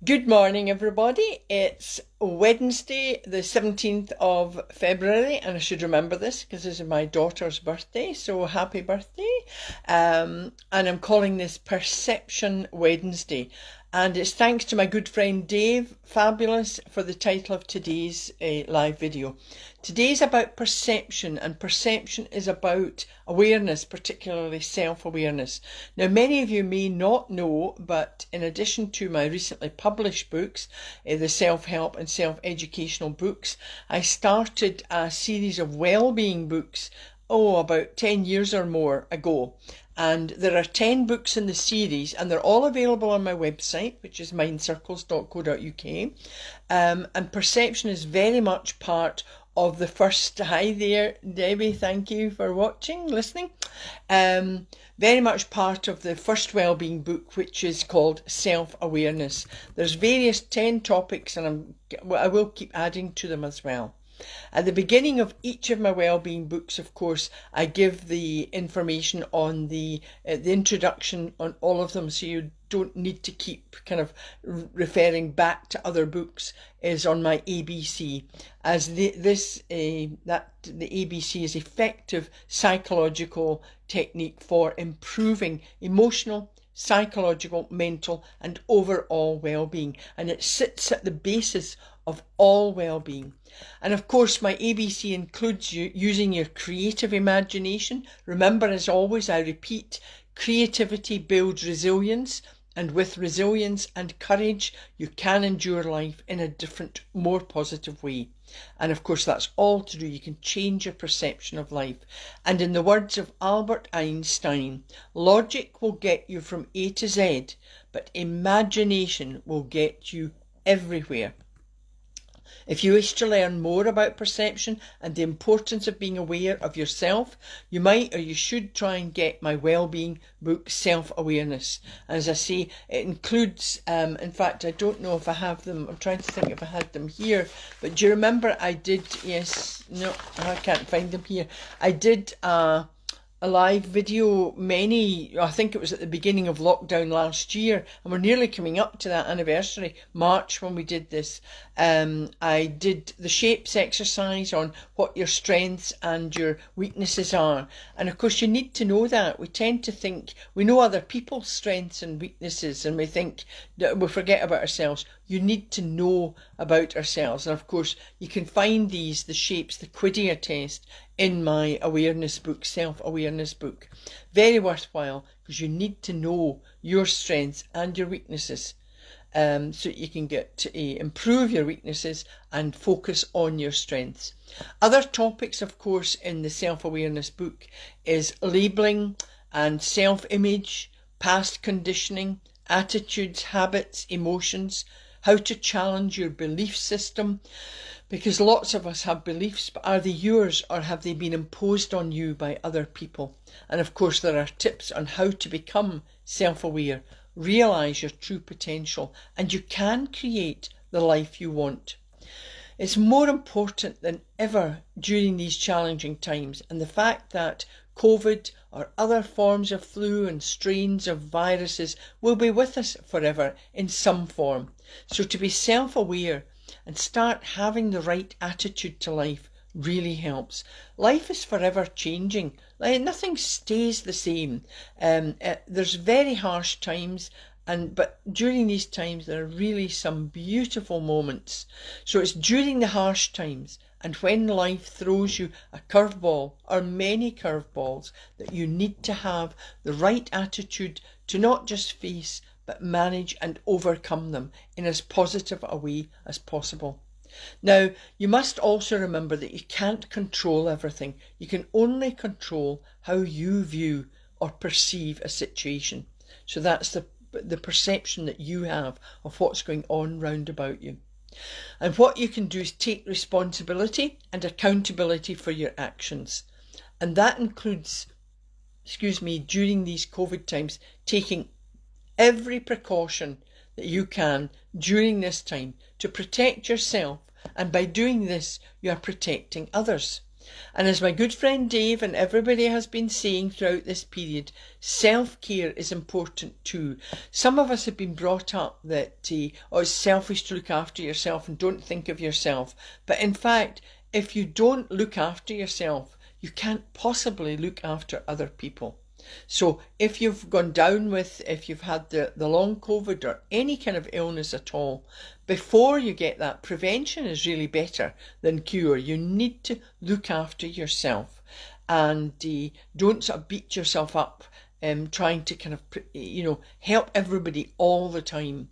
Good morning, everybody. It's Wednesday, the 17th of February, and I should remember this because this is my daughter's birthday, so happy birthday. And I'm calling this Perception Wednesday. And it's thanks to my good friend Dave, Fabulous, for the title of today's live video. Today's about perception, and perception is about awareness, particularly self-awareness. Now, many of you may not know, but in addition to my recently published books, the self-help and self-educational books, I started a series of well-being books, about 10 years or more ago. And there are 10 books in the series, and they're all available on my website, which is mindcircles.co.uk. And perception is very much part of the first. Hi there, Debbie. Thank you for watching, listening. Very much part of the first wellbeing book, which is called Self-Awareness. There's various 10 topics, and I will keep adding to them as well. At the beginning of each of my wellbeing books, of course, I give the information on the introduction on all of them, so you don't need to keep kind of referring back to other books. Is on my ABC, as the ABC is effective psychological technique for improving emotional, psychological, mental and overall well-being, and it sits at the basis of all well-being. And of course, my ABC includes you using your creative imagination. Remember, as always, I repeat, creativity builds resilience, and with resilience and courage, you can endure life in a different, more positive way. And of course, that's all to do. You can change your perception of life. And in the words of Albert Einstein, logic will get you from A to Z, but imagination will get you everywhere. If you wish to learn more about perception and the importance of being aware of yourself, you might or you should try and get my wellbeing book, Self-Awareness. As I say, it includes, in fact, I don't know if I have them. I'm trying to think if I had them here. But do you remember I did, yes, no, I can't find them here. I did a live video I think it was at the beginning of lockdown last year, and we're nearly coming up to that anniversary, March, when we did this. I did the shapes exercise on what your strengths and your weaknesses are, and of course you need to know that. We tend to think we know other people's strengths and weaknesses, and we think that we forget about ourselves. You need to know about ourselves, and of course you can find the shapes, the Quidia test, in my awareness book, Self-Awareness book. Very worthwhile, because you need to know your strengths and your weaknesses, so you can get to improve your weaknesses and focus on your strengths. Other topics, of course, in the Self-Awareness book is labelling and self-image, past conditioning, attitudes, habits, emotions, how to challenge your belief system, because lots of us have beliefs, but are they yours or have they been imposed on you by other people? And of course there are tips on how to become self-aware, realise your true potential, and you can create the life you want. It's more important than ever during these challenging times, and the fact that COVID or other forms of flu and strains of viruses will be with us forever in some form. So to be self-aware and start having the right attitude to life really helps. Life is forever changing. Nothing stays the same. There's very harsh times, but during these times there are really some beautiful moments. So it's during the harsh times and when life throws you a curveball or many curveballs that you need to have the right attitude to not just face but manage and overcome them in as positive a way as possible. Now, you must also remember that you can't control everything. You can only control how you view or perceive a situation. So that's the perception that you have of what's going on round about you. And what you can do is take responsibility and accountability for your actions. And that includes, during these COVID times, taking every precaution that you can during this time to protect yourself, and by doing this you are protecting others. And as my good friend Dave and everybody has been saying throughout this period, self-care is important too. Some of us have been brought up that it's selfish to look after yourself and don't think of yourself. But in fact, if you don't look after yourself, you can't possibly look after other people. So if you've gone down if you've had the long COVID or any kind of illness at all, before you get that, prevention is really better than cure. You need to look after yourself and don't sort of beat yourself up trying to kind of, help everybody all the time.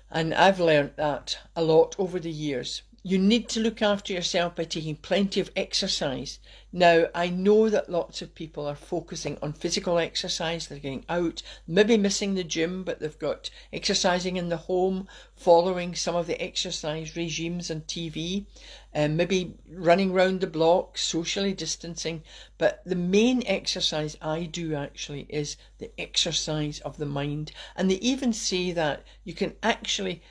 And I've learned that a lot over the years. You need to look after yourself by taking plenty of exercise. Now, I know that lots of people are focusing on physical exercise. They're getting out, maybe missing the gym, but they've got exercising in the home, following some of the exercise regimes on TV, maybe running round the block, socially distancing. But the main exercise I do actually is the exercise of the mind. And they even say that you can actually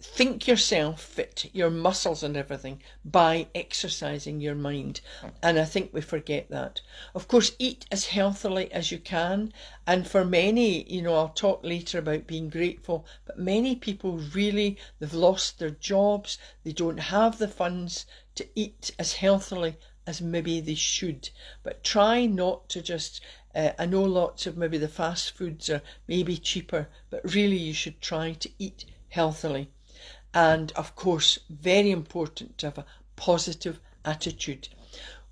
think yourself fit, your muscles and everything, by exercising your mind. And I think we forget that. Of course, eat as healthily as you can. And for many, I'll talk later about being grateful, but many people really, they've lost their jobs. They don't have the funds to eat as healthily as maybe they should. But try not to just, I know lots of maybe the fast foods are maybe cheaper, but really you should try to eat healthily. And of course, very important to have a positive attitude.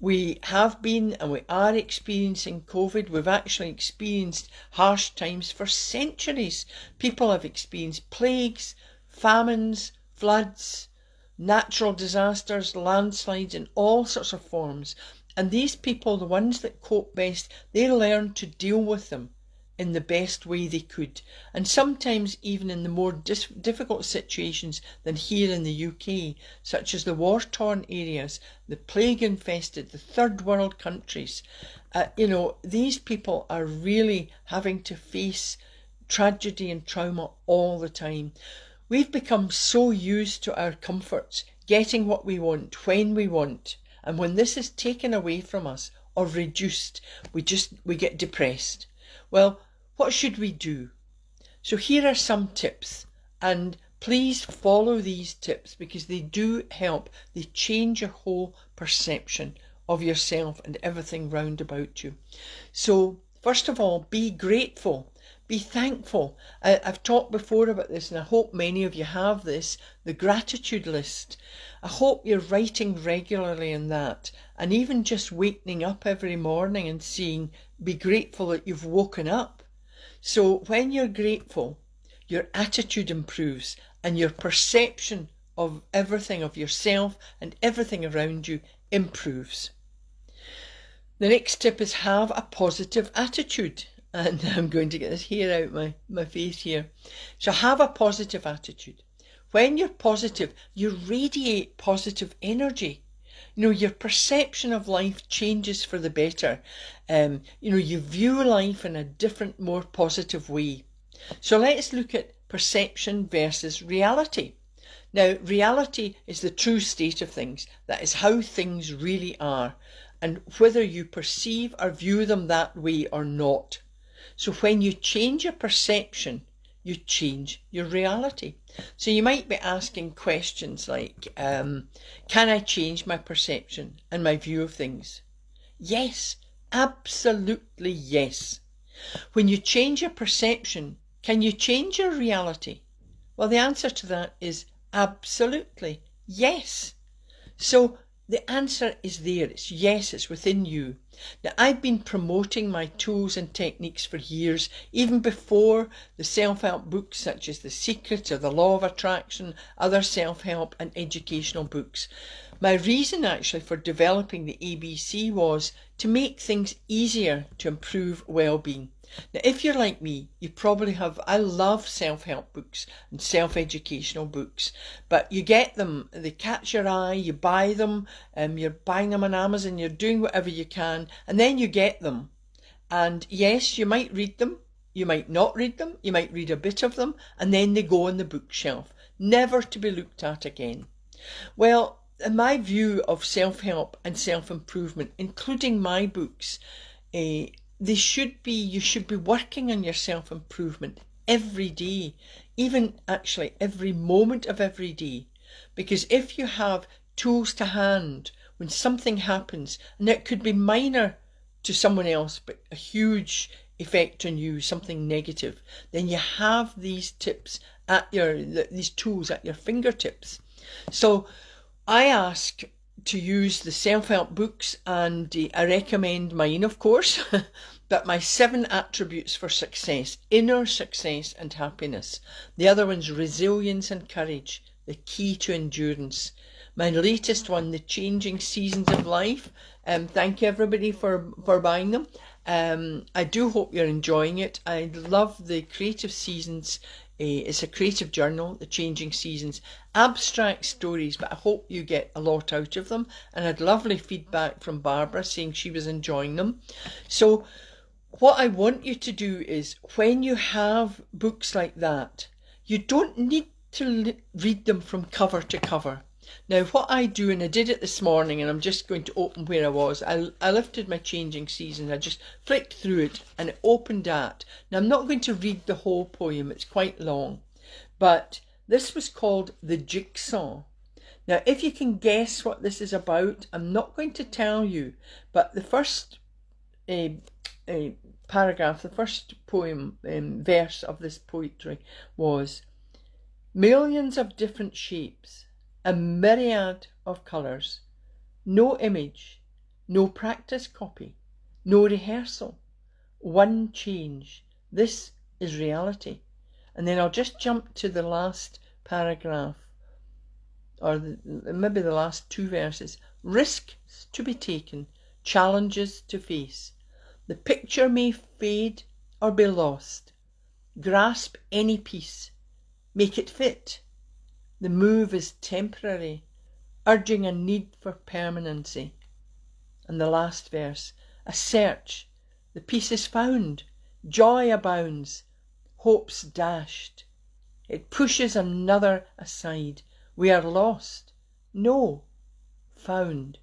We have been and we are experiencing COVID. We've actually experienced harsh times for centuries. People have experienced plagues, famines, floods, natural disasters, landslides in all sorts of forms. And these people, the ones that cope best, they learn to deal with them in the best way they could, and sometimes even in the more difficult situations than here in the UK, such as the war-torn areas, the plague-infested, the third world countries. These people are really having to face tragedy and trauma all the time. We've become so used to our comforts, getting what we want, when we want, and when this is taken away from us or reduced, we get depressed. Well, what should we do? So here are some tips, and please follow these tips because they do help. They change your whole perception of yourself and everything round about you. So first of all, be grateful. Be thankful. I've talked before about this, and I hope many of you have this, the gratitude list. I hope you're writing regularly in that, and even just waking up every morning and be grateful that you've woken up. So when you're grateful, your attitude improves and your perception of everything, of yourself and everything around you, improves. The next tip is have a positive attitude. And I'm going to get this hair out my face here. So have a positive attitude. When you're positive, you radiate positive energy. Your perception of life changes for the better. You view life in a different, more positive way. So let's look at perception versus reality. Now, reality is the true state of things. That is how things really are, and whether you perceive or view them that way or not. So when you change your perception, you change your reality. So you might be asking questions like, can I change my perception and my view of things? Yes, absolutely yes. When you change your perception, can you change your reality? Well, the answer to that is absolutely yes. So the answer is there. It's yes, it's within you. Now, I've been promoting my tools and techniques for years, even before the self-help books such as The Secret or The Law of Attraction, other self-help and educational books. My reason actually for developing the ABC was to make things easier to improve well-being. Now, if you're like me, you probably I love self-help books and self-educational books, but you get them, they catch your eye, you buy them, you're buying them on Amazon, you're doing whatever you can, and then you get them. And yes, you might read them, you might not read them, you might read a bit of them, and then they go on the bookshelf, never to be looked at again. Well, my view of self-help and self-improvement, including my books, you should be working on your self-improvement every day, even actually every moment of every day. Because if you have tools to hand when something happens, and it could be minor to someone else, but a huge effect on you, something negative, then you have these tips these tools at your fingertips. So I ask to use the self-help books, and I recommend mine, of course, but my 7 attributes for success: inner success and happiness. The other one's resilience and courage, the key to endurance. My latest one, the changing seasons of life. Thank you everybody for buying them. I do hope you're enjoying it. I love the creative seasons. It's a creative journal, the changing seasons, abstract stories, but I hope you get a lot out of them. And I had lovely feedback from Barbara saying she was enjoying them. So what I want you to do is, when you have books like that, you don't need to read them from cover to cover. Now what I do, and I did it this morning, and I'm just going to open where I was. I lifted my changing season, I just flicked through it and it opened at. Now I'm not going to read the whole poem, it's quite long, but this was called The Jigsaw. Now if you can guess what this is about, I'm not going to tell you, but the first paragraph, the first poem, verse of this poetry was: millions of different shapes, a myriad of colours, no image, no practice copy, no rehearsal, one change. This is reality. And then I'll just jump to the last paragraph, or maybe the last 2 verses. Risks to be taken, challenges to face. The picture may fade or be lost. Grasp any piece, make it fit. The move is temporary, urging a need for permanency. And the last verse: a search, the piece is found, joy abounds, hope's dashed. It pushes another aside. We are lost. No, found.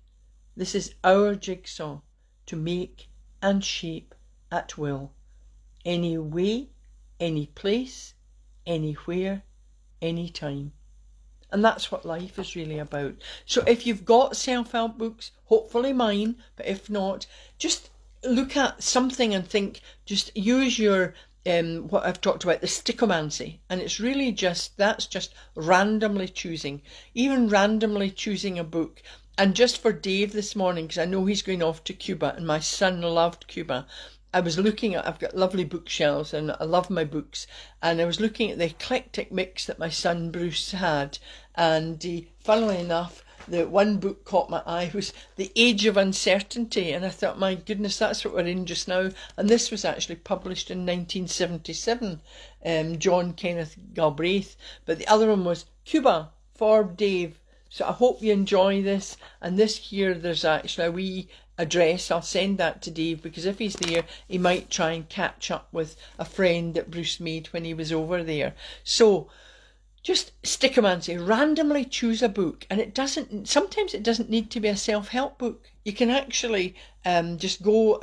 This is our jigsaw to make and shape at will. Any way, any place, anywhere, any time. And that's what life is really about. So if you've got self-help books, hopefully mine, but if not, just look at something and think, just use your, what I've talked about, the stichomancy. And it's really that's just randomly choosing, even randomly choosing a book. And just for Dave this morning, because I know he's going off to Cuba, and my son loved Cuba, I was looking at, I've got lovely bookshelves and I love my books, and I was looking at the eclectic mix that my son Bruce had, and funnily enough, the one book caught my eye was The Age of Uncertainty, and I thought, my goodness, that's what we're in just now. And this was actually published in 1977, John Kenneth Galbraith, but the other one was Cuba for Dave. So I hope you enjoy this. And this here, there's actually a wee address. I'll send that to Dave, because if he's there, he might try and catch up with a friend that Bruce made when he was over there. So just stichomancy, randomly choose a book, and sometimes it doesn't need to be a self-help book. You can actually just go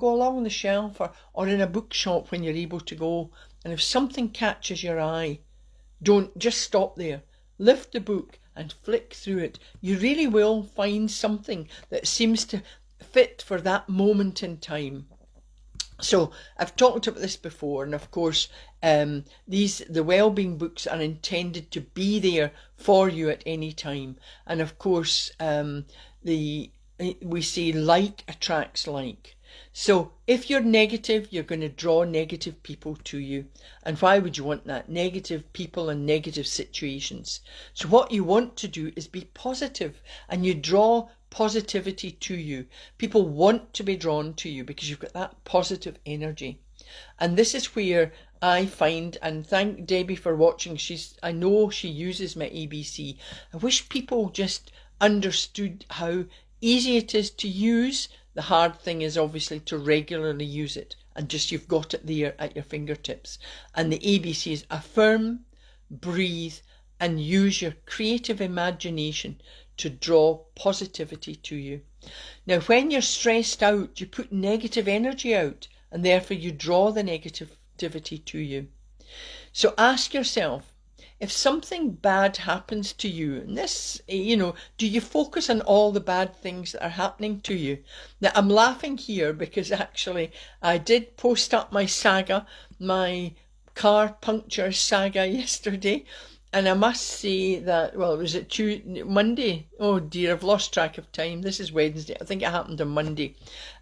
along the shelf or in a bookshop when you're able to go, and if something catches your eye, don't just stop there. Lift the book and flick through it. You really will find something that seems to fit for that moment in time. So I've talked about this before, and of course the wellbeing books are intended to be there for you at any time. And of course we say like attracts like. So if you're negative, you're going to draw negative people to you. And why would you want that? Negative people and negative situations. So what you want to do is be positive, and you draw positivity to you. People want to be drawn to you because you've got that positive energy. And this is where I find, and thank Debbie for watching, I know she uses my ABC. I wish people just understood how easy it is to use. The hard thing is obviously to regularly use it, and just you've got it there at your fingertips. And the ABC is affirm, breathe, and use your creative imagination to draw positivity to you. Now, when you're stressed out, you put negative energy out, and therefore you draw the negativity to you. So ask yourself, if something bad happens to you, and this, do you focus on all the bad things that are happening to you? Now, I'm laughing here because actually I did post up my saga, my car puncture saga yesterday. And I must say that, well, was it Monday? Oh dear, I've lost track of time. This is Wednesday. I think it happened on Monday.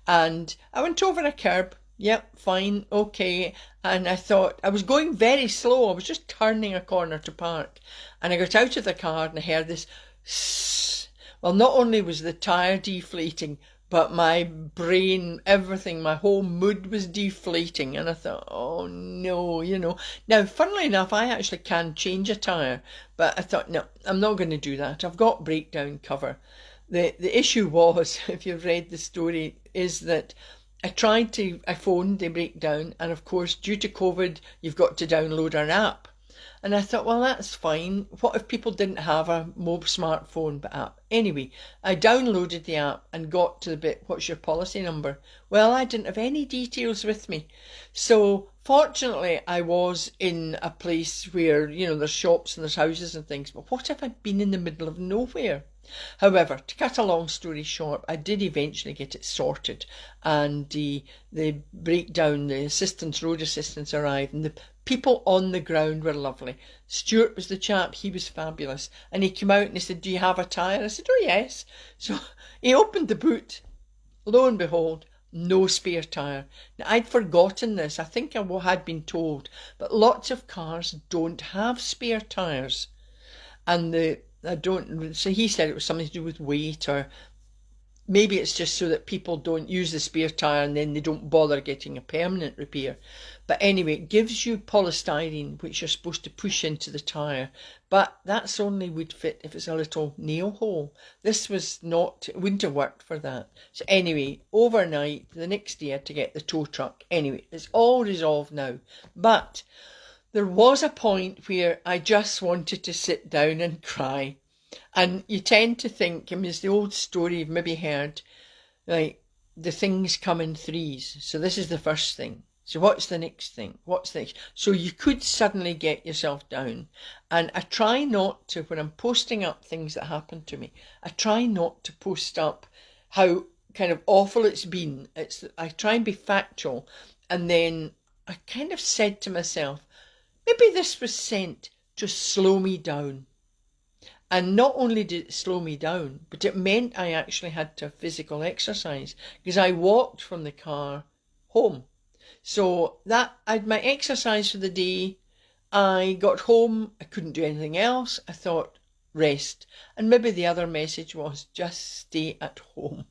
And I went over a curb. Yep, fine, okay. And I thought, I was going very slow. I was just turning a corner to park. And I got out of the car and I heard this sss. Well, not only was the tyre deflating, but my brain, everything, my whole mood was deflating. And I thought, oh no, Now, funnily enough, I actually can change a tyre. But I thought, no, I'm not going to do that. I've got breakdown cover. The issue was, if you've read the story, is that I phoned the breakdown. And of course, due to COVID, you've got to download an app. And I thought, well, that's fine. What if people didn't have a mobile smartphone app? Anyway, I downloaded the app and got to the bit, what's your policy number? Well, I didn't have any details with me. So fortunately, I was in a place where, there's shops and there's houses and things. But what if I'd been in the middle of nowhere? However, to cut a long story short, I did eventually get it sorted, and the breakdown, the road assistants arrived, and the people on the ground were lovely. Stuart was the chap, he was fabulous, and he came out and he said, do you have a tyre? I said, oh yes. So he opened the boot, lo and behold, no spare tyre. Now, I'd forgotten this, I think I had been told, but lots of cars don't have spare tyres, and so he said it was something to do with weight, or maybe it's just so that people don't use the spare tyre and then they don't bother getting a permanent repair. But anyway, it gives you polystyrene, which you're supposed to push into the tyre, but that's only would fit if it's a little nail hole. This was not, it wouldn't have worked for that. So anyway, overnight, the next day I had to get the tow truck. Anyway, it's all resolved now. But there was a point where I just wanted to sit down and cry. And you tend to think, it's the old story you've maybe heard, like, the things come in threes. So this is the first thing. So what's the next thing? What's the next? So you could suddenly get yourself down. And I try not to, when I'm posting up things that happen to me, I try not to post up how kind of awful it's been. I try and be factual. And then I kind of said to myself, maybe this was sent to slow me down. And not only did it slow me down, but it meant I actually had to have physical exercise, because I walked from the car home. So I had my exercise for the day. I got home, I couldn't do anything else. I thought, rest. And maybe the other message was, just stay at home.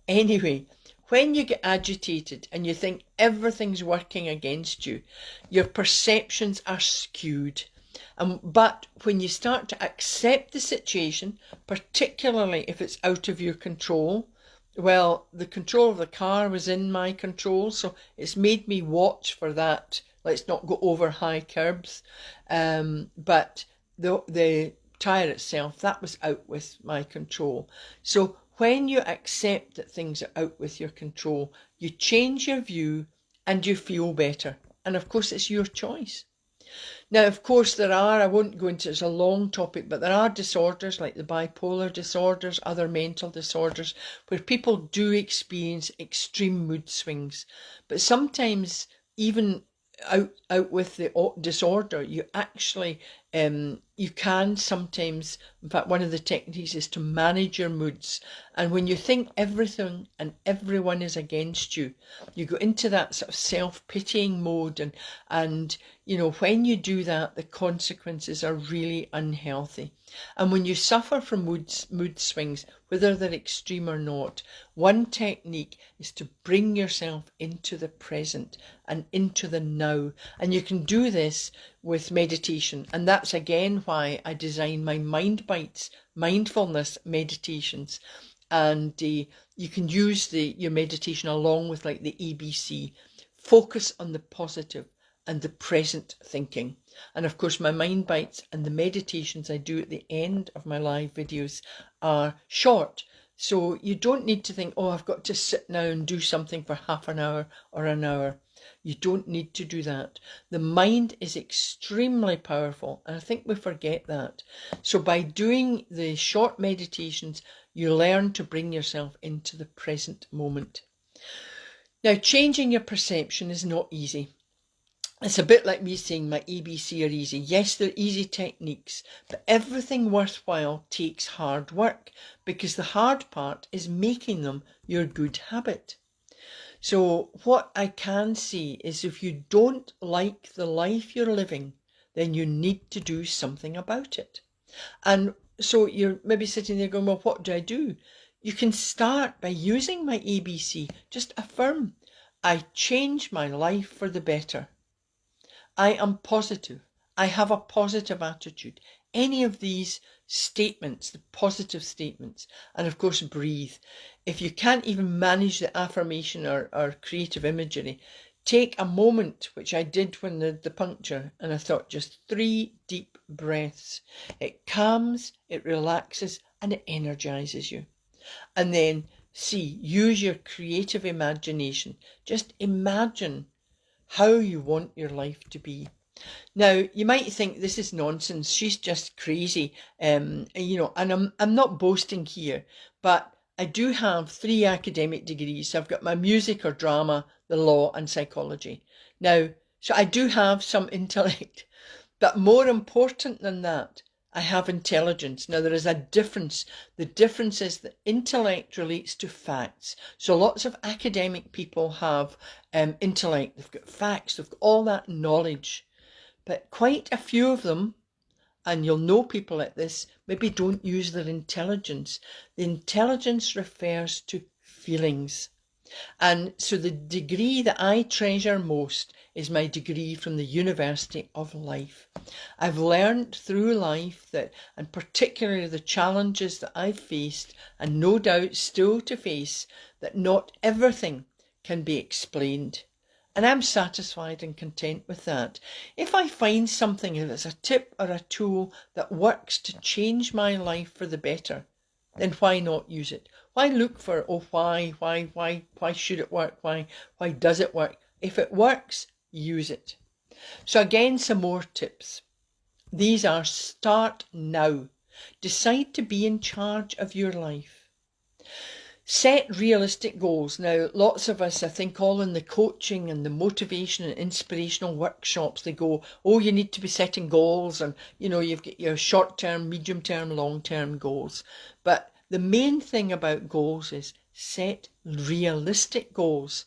Anyway, when you get agitated and you think everything's working against you, your perceptions are skewed. But when you start to accept the situation, particularly if it's out of your control, well, the control of the car was in my control, so it's made me watch for that. Let's not go over high curbs. But the tyre itself, that was out with my control. So when you accept that things are out with your control, you change your view and you feel better. And of course, it's your choice. Now, of course, I won't go into, it's a long topic, but there are disorders like the bipolar disorders, other mental disorders, where people do experience extreme mood swings. But sometimes, even out with the disorder, you actually, you can sometimes, in fact, one of the techniques is to manage your moods. And when you think everything and everyone is against you, you go into that sort of self-pitying mode. And when you do that, the consequences are really unhealthy. And when you suffer from mood swings, whether they're extreme or not, one technique is to bring yourself into the present and into the now. And you can do this with meditation. And that's again why I designed my Mind Bites, mindfulness meditations. And you can use your meditation along with like the ABC. Focus on the positive and the present thinking. And of course, my Mind Bites and the meditations I do at the end of my live videos are short. So you don't need to think, oh, I've got to sit now and do something for half an hour or an hour. You don't need to do that. The mind is extremely powerful, and I think we forget that. So by doing the short meditations, you learn to bring yourself into the present moment. Now, changing your perception is not easy. It's a bit like me saying my ABC are easy. Yes, they're easy techniques, but everything worthwhile takes hard work, because the hard part is making them your good habit. So what I can see is, if you don't like the life you're living, then you need to do something about it. And so you're maybe sitting there going, well, what do I do? You can start by using my ABC. Just affirm, I change my life for the better. I am positive. I have a positive attitude. Any of these statements, the positive statements, and of course breathe. If you can't even manage the affirmation or creative imagery, take a moment, which I did when the puncture, and I thought just 3 deep breaths. It calms, it relaxes, and it energizes you. And then use your creative imagination. Just imagine how you want your life to be. Now, you might think this is nonsense, she's just crazy, and I'm not boasting here, but I do have 3 academic degrees. I've got my music or drama, the law, and psychology. Now, so I do have some intellect, but more important than that, I have intelligence. Now, there is a difference. The difference is that intellect relates to facts. So lots of academic people have intellect. They've got facts. They've got all that knowledge. But quite a few of them, and you'll know people like this, maybe don't use their intelligence. The intelligence refers to feelings. And so the degree that I treasure most is my degree from the University of Life. I've learned through life that, and particularly the challenges that I've faced, and no doubt still to face, that not everything can be explained. And I'm satisfied and content with that. If I find something that's a tip or a tool that works to change my life for the better, then why not use it? Why look for, why should it work? Why does it work? If it works, use it. So again, some more tips. These are: start now. Decide to be in charge of your life. Set realistic goals. Now, lots of us, I think, all in the coaching and the motivation and inspirational workshops, they go, oh, you need to be setting goals, and you've got your short-term, medium-term, long-term goals. But the main thing about goals is set realistic goals.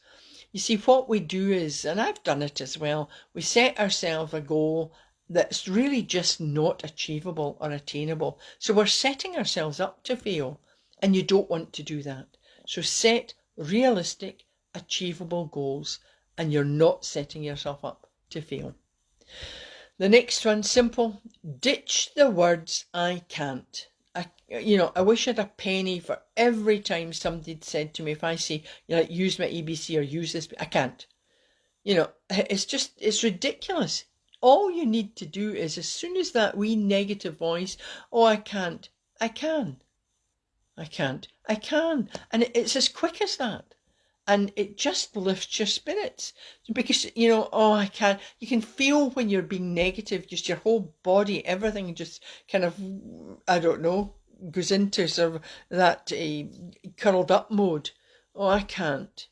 You see, what we do is, and I've done it as well, we set ourselves a goal that's really just not achievable or attainable. So we're setting ourselves up to fail, and you don't want to do that. So set realistic, achievable goals, and you're not setting yourself up to fail. The next one, simple: ditch the words "I can't." I wish I had a penny for every time somebody'd said to me, if I say, use my ABC or use this, I can't. It's ridiculous. All you need to do is, as soon as that wee negative voice, oh, I can't, I can. I can't, I can. And it's as quick as that. And it just lifts your spirits, because, oh, I can't. You can feel when you're being negative, just your whole body, everything just kind of, I don't know, goes into sort of that curled up mode. Oh, I can't.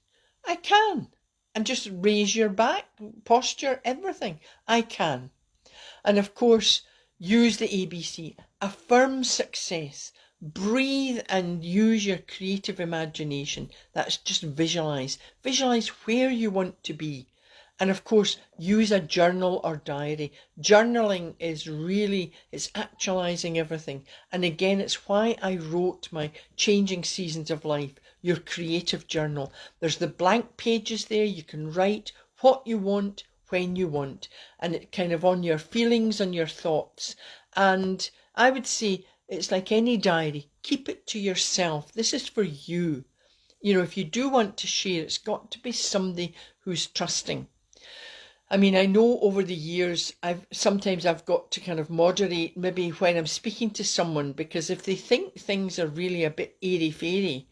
I can. And just raise your back, posture, everything. I can. And of course, use the ABC. Affirm success. Breathe and use your creative imagination. That's just visualize. Visualize where you want to be. And of course, use a journal or diary. Journaling it's actualizing everything. And again, it's why I wrote my Changing Seasons of Life, your creative journal. There's the blank pages there. You can write what you want, when you want, and it kind of on your feelings, on your thoughts. And I would say, it's like any diary. Keep it to yourself. This is for you. If you do want to share, it's got to be somebody who's trusting. I mean, I know over the years, sometimes I've got to kind of moderate maybe when I'm speaking to someone, because if they think things are really a bit airy-fairy,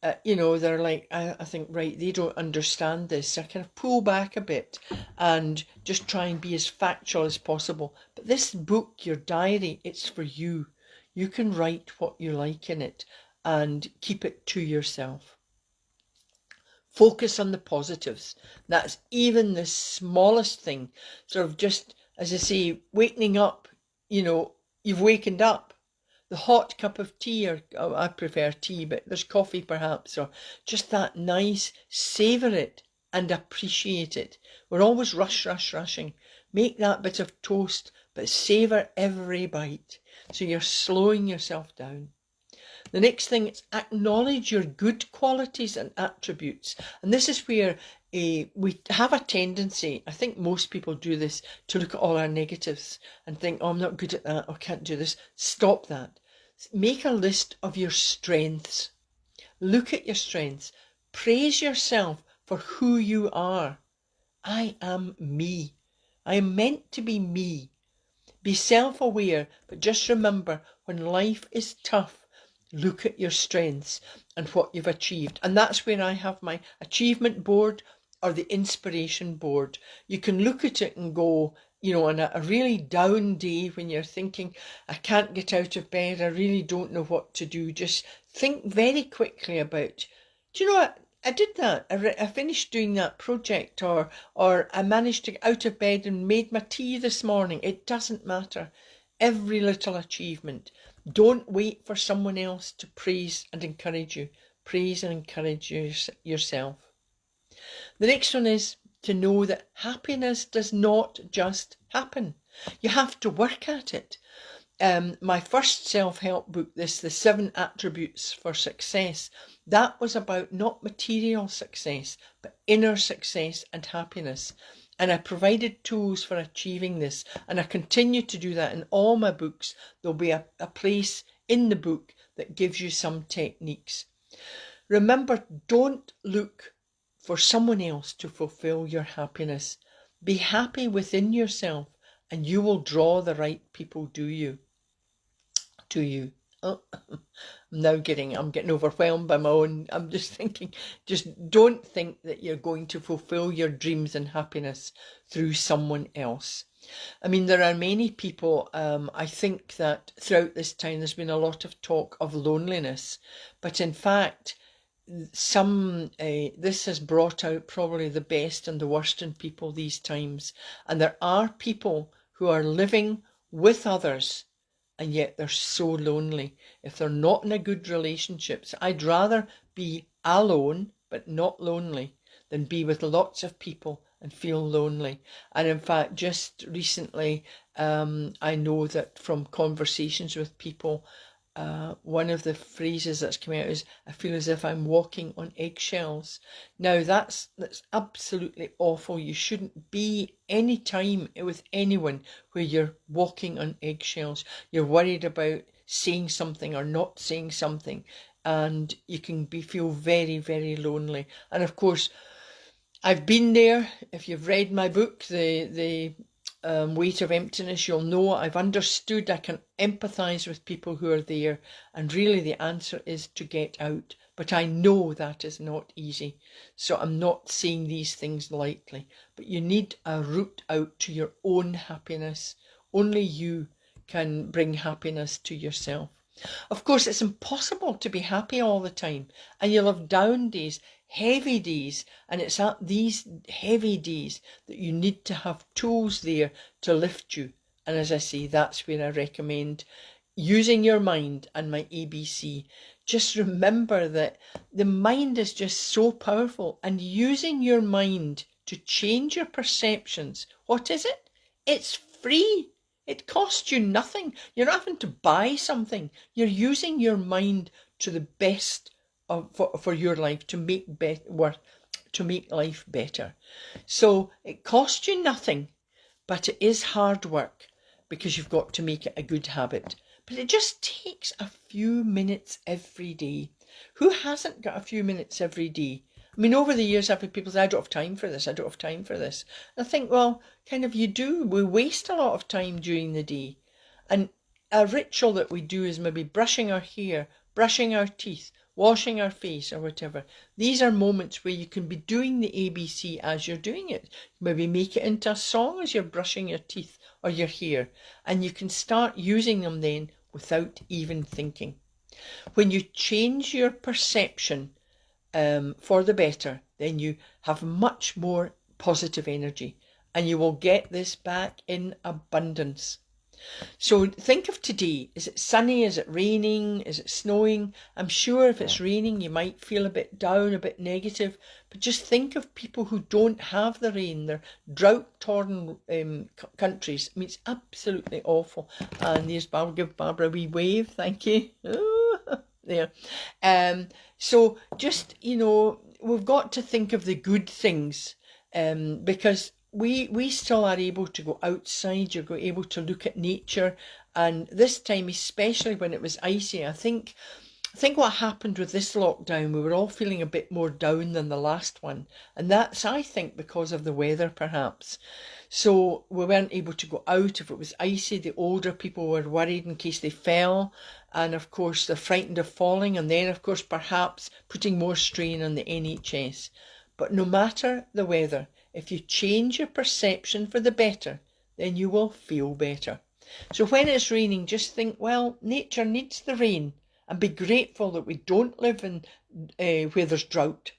they're like, I think, right, they don't understand this. So I kind of pull back a bit and just try and be as factual as possible. But this book, your diary, it's for you. You can write what you like in it and keep it to yourself. Focus on the positives. That's even the smallest thing. Sort of just, as I say, waking up, you've wakened up. The hot cup of tea, or I prefer tea, but there's coffee perhaps, or just that nice, savour it and appreciate it. We're always rushing. Make that bit of toast, but savour every bite. So you're slowing yourself down. The next thing is acknowledge your good qualities and attributes. And this is where we have a tendency, I think most people do this, to look at all our negatives and think, oh, I'm not good at that, or can't do this. Stop that. Make a list of your strengths. Look at your strengths. Praise yourself for who you are. I am me. I am meant to be me. Be self-aware, but just remember, when life is tough, look at your strengths and what you've achieved. And that's where I have my achievement board or the inspiration board. You can look at it and go, on a really down day when you're thinking, I can't get out of bed, I really don't know what to do. Just think very quickly about, do you know what? I did that. I finished doing that project, or I managed to get out of bed and made my tea this morning. It doesn't matter. Every little achievement. Don't wait for someone else to praise and encourage you. Praise and encourage yourself. The next one is to know that happiness does not just happen. You have to work at it. My first self-help book, The 7 Attributes for Success, that was about not material success, but inner success and happiness. And I provided tools for achieving this. And I continue to do that in all my books. There'll be a place in the book that gives you some techniques. Remember, don't look for someone else to fulfill your happiness. Be happy within yourself and you will draw the right people to you. Oh, I'm getting overwhelmed by my own. I'm just thinking, just don't think that you're going to fulfill your dreams and happiness through someone else. I mean, there are many people, I think that throughout this time there's been a lot of talk of loneliness, but in fact, this has brought out probably the best and the worst in people these times. And there are people who are living with others and yet they're so lonely. If they're not in a good relationship, so I'd rather be alone but not lonely than be with lots of people and feel lonely. And in fact, just recently, I know that from conversations with people, one of the phrases that's come out is, I feel as if I'm walking on eggshells. Now that's absolutely awful. You shouldn't be any time with anyone where you're walking on eggshells. You're worried about saying something or not saying something, and you can feel very, very lonely. And of course, I've been there. If you've read my book, the Weight of Emptiness, you'll know I've understood. I can empathise with people who are there, and really the answer is to get out. But I know that is not easy, so I'm not saying these things lightly. But you need a route out to your own happiness. Only you can bring happiness to yourself. Of course, it's impossible to be happy all the time, and you'll have down days, heavy days, and it's at these heavy days that you need to have tools there to lift you. And as I say, that's where I recommend using your mind and my ABC. Just remember that the mind is just so powerful, and using your mind to change your perceptions. What is it? It's free. It costs you nothing. You're not having to buy something. You're using your mind to the best for your life, to make life better. So it costs you nothing, but it is hard work because you've got to make it a good habit. But it just takes a few minutes every day. Who hasn't got a few minutes every day? I mean, over the years, I've had people say, I don't have time for this, I don't have time for this. And I think, well, kind of you do. We waste a lot of time during the day. And a ritual that we do is maybe brushing our hair, brushing our teeth, washing our face or whatever. These are moments where you can be doing the ABC as you're doing it. Maybe make it into a song as you're brushing your teeth or your hair. And you can start using them then without even thinking. When you change your perception for the better, then you have much more positive energy and you will get this back in abundance. So think of today. Is it sunny? Is it raining? Is it snowing? I'm sure if it's raining, you might feel a bit down, a bit negative. But just think of people who don't have the rain. They're drought-torn countries. I mean, it's absolutely awful. And there's Barbara. Give Barbara a wee wave. Thank you. There. So just, we've got to think of the good things because we still are able to go outside, you're able to look at nature, and this time, especially when it was icy, I think what happened with this lockdown, we were all feeling a bit more down than the last one, and that's, I think, because of the weather perhaps. So we weren't able to go out. If it was icy, the older people were worried in case they fell, and of course they're frightened of falling, and then of course perhaps putting more strain on the NHS. But no matter the weather, if you change your perception for the better, then you will feel better. So when it's raining, just think, well, nature needs the rain, and be grateful that we don't live in where there's drought.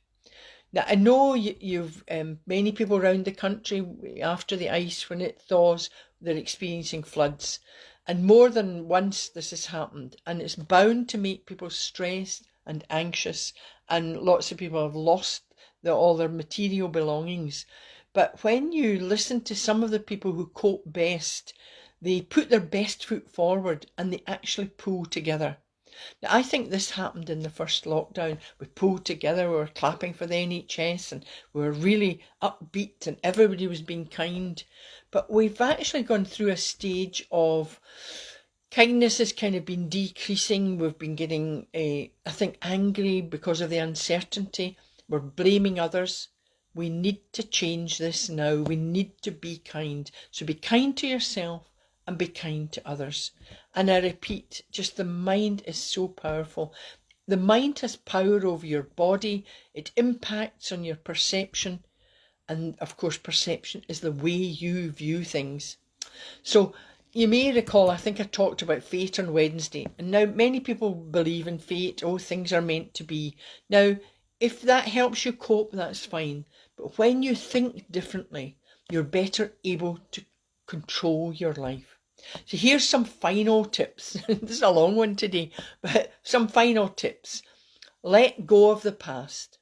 Now, I know you've many people around the country, after the ice, when it thaws, they're experiencing floods. And more than once this has happened, and it's bound to make people stressed and anxious, and lots of people have lost all their material belongings. But when you listen to some of the people who cope best, they put their best foot forward and they actually pull together. Now, I think this happened in the first lockdown. We pulled together, we were clapping for the NHS and we were really upbeat and everybody was being kind. But we've actually gone through a stage of kindness has kind of been decreasing. We've been getting, I think, angry because of the uncertainty. We're blaming others. We need to change this now. We need to be kind. So be kind to yourself and be kind to others. And I repeat, just the mind is so powerful. The mind has power over your body. It impacts on your perception. And of course, perception is the way you view things. So you may recall, I think I talked about fate on Wednesday. And now many people believe in fate. Oh, things are meant to be. Now, if that helps you cope, that's fine. But when you think differently, you're better able to control your life. So here's some final tips. This is a long one today, but some final tips. Let go of the past.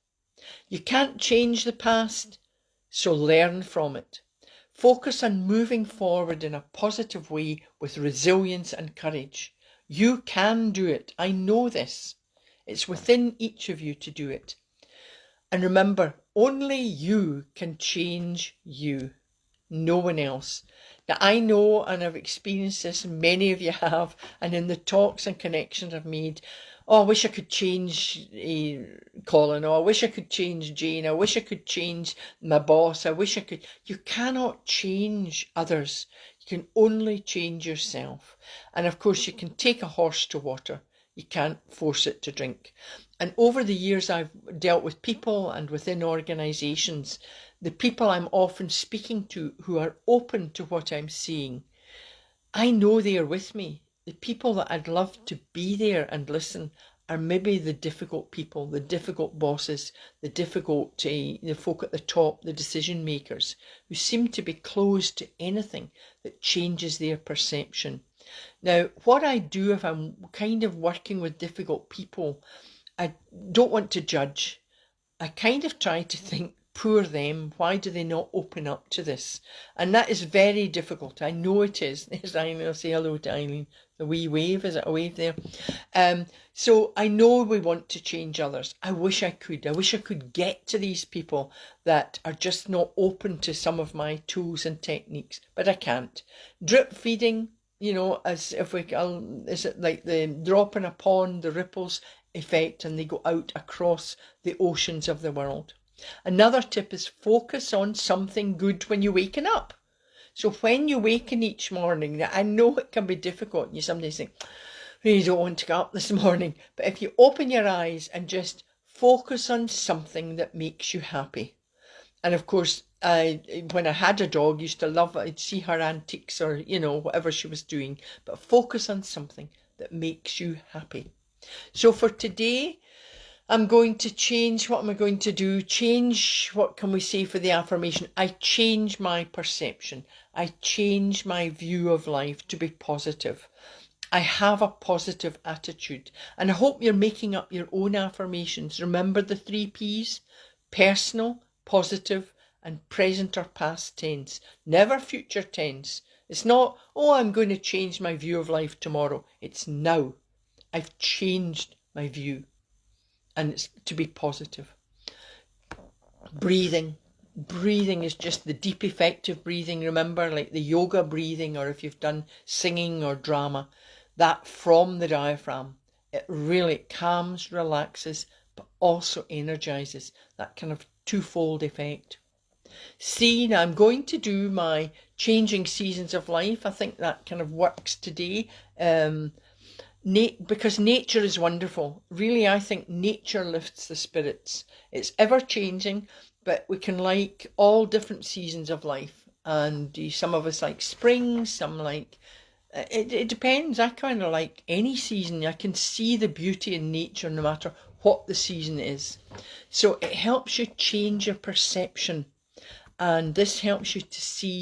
You can't change the past, so learn from it. Focus on moving forward in a positive way with resilience and courage. You can do it. I know this. It's within each of you to do it. And remember, only you can change you, no one else. Now, I know, and I've experienced this, many of you have, and in the talks and connections I've made, oh, I wish I could change Colin, or I wish I could change Jane, I wish I could change my boss, I wish I could. You cannot change others. You can only change yourself. And of course, you can take a horse to water. You can't force it to drink. And over the years I've dealt with people and within organisations, the people I'm often speaking to who are open to what I'm saying, I know they are with me. The people that I'd love to be there and listen are maybe the difficult people, the difficult bosses, the difficult the folk at the top, the decision makers, who seem to be closed to anything that changes their perception. Now, what I do if I'm kind of working with difficult people, I don't want to judge. I kind of try to think, poor them, why do they not open up to this? And that is very difficult. I know it is. There's Eileen. I'll say hello to Eileen. The wee wave, is it a wave there? So I know we want to change others. I wish I could. I wish I could get to these people that are just not open to some of my tools and techniques, but I can't. Drip feeding, as if is it like the drop in a pond, the ripples effect, and they go out across the oceans of the world. Another tip is focus on something good when you're waking up. So when you waken each morning, I know it can be difficult, and you sometimes think, really don't want to get up this morning, but if you open your eyes and just focus on something that makes you happy. And of course, when I had a dog, used to love it. I'd see her antics or, whatever she was doing, but focus on something that makes you happy. So for today, I'm going to change. What am I going to do? Change, what can we say for the affirmation? I change my perception. I change my view of life to be positive. I have a positive attitude. And I hope you're making up your own affirmations. Remember the 3 Ps: personal, positive, and present or past tense. Never future tense. It's not, oh, I'm going to change my view of life tomorrow. It's now. I've changed my view. And it's to be positive. Breathing. Breathing is just the deep, effective breathing. Remember, like the yoga breathing, or if you've done singing or drama, that from the diaphragm. It really calms, relaxes, but also energizes. That kind of twofold effect. See, now I'm going to do my changing seasons of life. I think that kind of works today. Because nature is wonderful. Really, I think nature lifts the spirits. It's ever changing, but we can like all different seasons of life. And some of us like spring, some like, it depends. I kind of like any season. I can see the beauty in nature no matter what the season is. So it helps you change your perception. And this helps you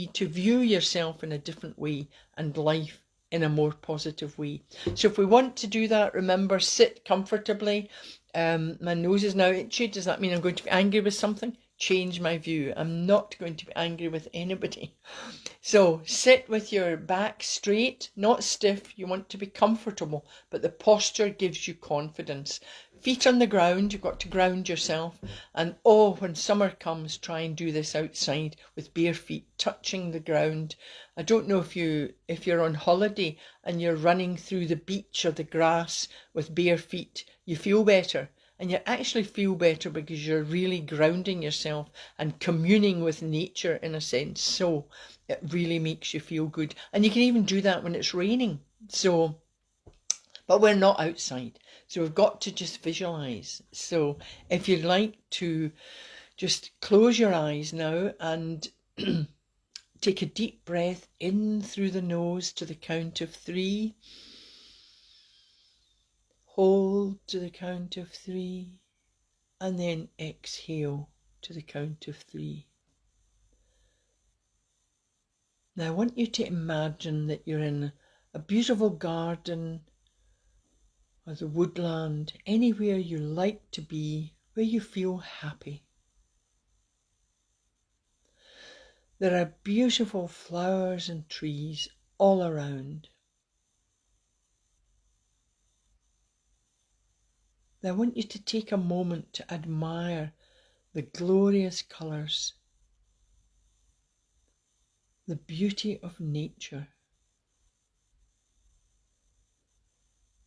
to view yourself in a different way and life in a more positive way. So if we want to do that, remember, sit comfortably. My nose is now itchy. Does that mean I'm going to be angry with something? Change my view. I'm not going to be angry with anybody. So sit with your back straight, not stiff. You want to be comfortable, but the posture gives you confidence. Feet on the ground, you've got to ground yourself. And when summer comes, try and do this outside with bare feet touching the ground. I don't know if you're on holiday and you're running through the beach or the grass with bare feet, you feel better. And you actually feel better because you're really grounding yourself and communing with nature in a sense. So it really makes you feel good. And you can even do that when it's raining. But we're not outside. So we've got to just visualize. So if you'd like to just close your eyes now and take a deep breath in through the nose to the count of 3. Hold to the count of 3. And then exhale to the count of 3. Now I want you to imagine that you're in a beautiful garden or the woodland, anywhere you like to be, where you feel happy. There are beautiful flowers and trees all around. Now I want you to take a moment to admire the glorious colours, the beauty of nature.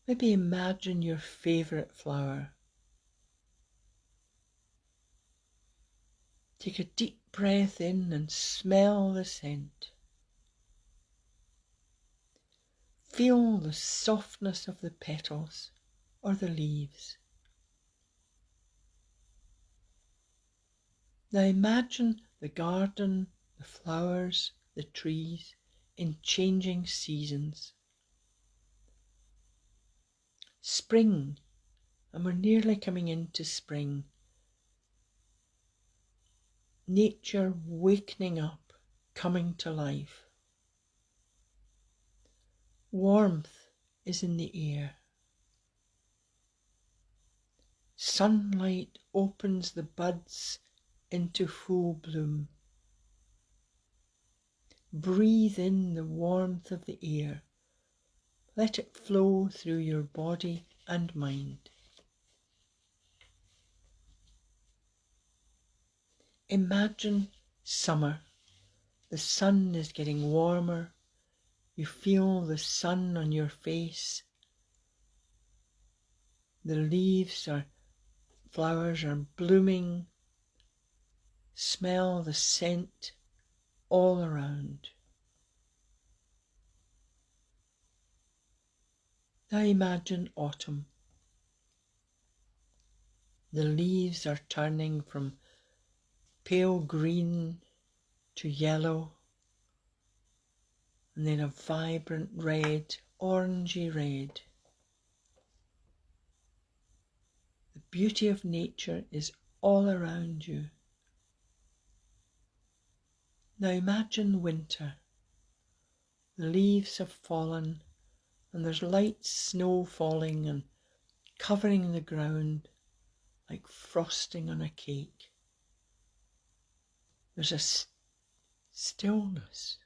Maybe imagine your favourite flower. Take a deep breath in and smell the scent. Feel the softness of the petals or the leaves. Now imagine the garden, the flowers, the trees in changing seasons. Spring, and we're nearly coming into spring. Nature wakening up, coming to life. Warmth is in the air. Sunlight opens the buds into full bloom. Breathe in the warmth of the air. Let it flow through your body and mind. Imagine summer. The sun is getting warmer. You feel the sun on your face. The flowers are blooming. Smell the scent all around. Now imagine autumn. The leaves are turning from pale green to yellow, and then a vibrant red, orangey red. The beauty of nature is all around you. Now imagine winter. The leaves have fallen and there's light snow falling and covering the ground like frosting on a cake. There's a stillness.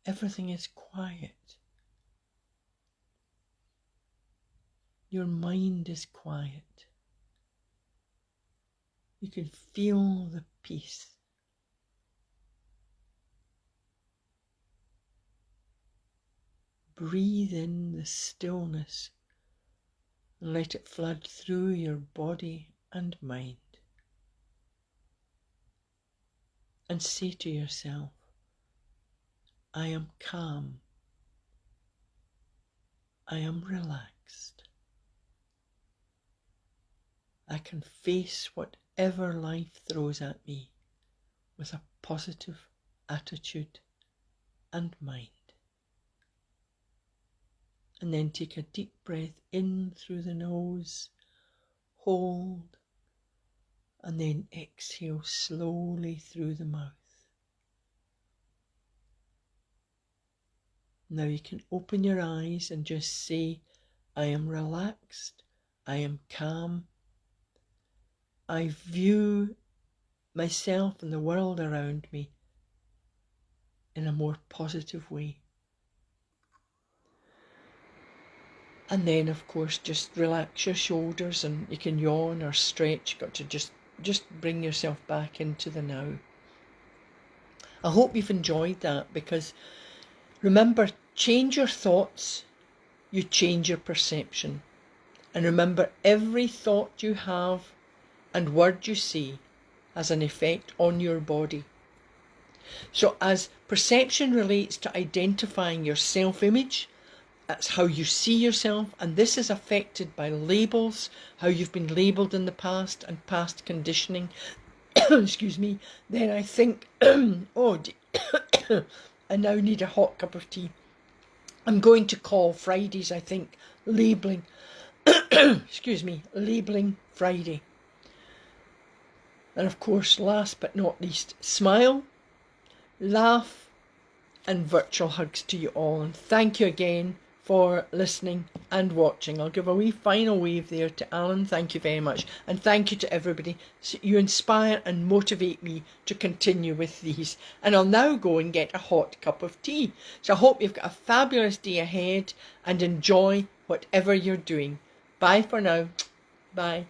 Everything is quiet. Your mind is quiet. You can feel the peace. Breathe in the stillness and let it flood through your body and mind. And say to yourself, I am calm. I am relaxed. I can face whatever life throws at me with a positive attitude and mind. And then take a deep breath in through the nose, hold, and then exhale slowly through the mouth. Now you can open your eyes and just say, I am relaxed, I am calm. I view myself and the world around me in a more positive way. And then, of course, just relax your shoulders and you can yawn or stretch. You've got to just bring yourself back into the now. I hope you've enjoyed that, because remember, change your thoughts, you change your perception. And remember, every thought you have and word you say has an effect on your body. So as perception relates to identifying your self-image, that's how you see yourself, and this is affected by labels, how you've been labelled in the past and past conditioning. Excuse me. Then I think, oh, I now need a hot cup of tea. I'm going to call Fridays, I think, labelling. Excuse me, labelling Friday. And of course, last but not least, smile, laugh, and virtual hugs to you all. And thank you again for listening and watching. I'll give a wee final wave there to Alan. Thank you very much. And thank you to everybody. So you inspire and motivate me to continue with these. And I'll now go and get a hot cup of tea. So I hope you've got a fabulous day ahead and enjoy whatever you're doing. Bye for now. Bye.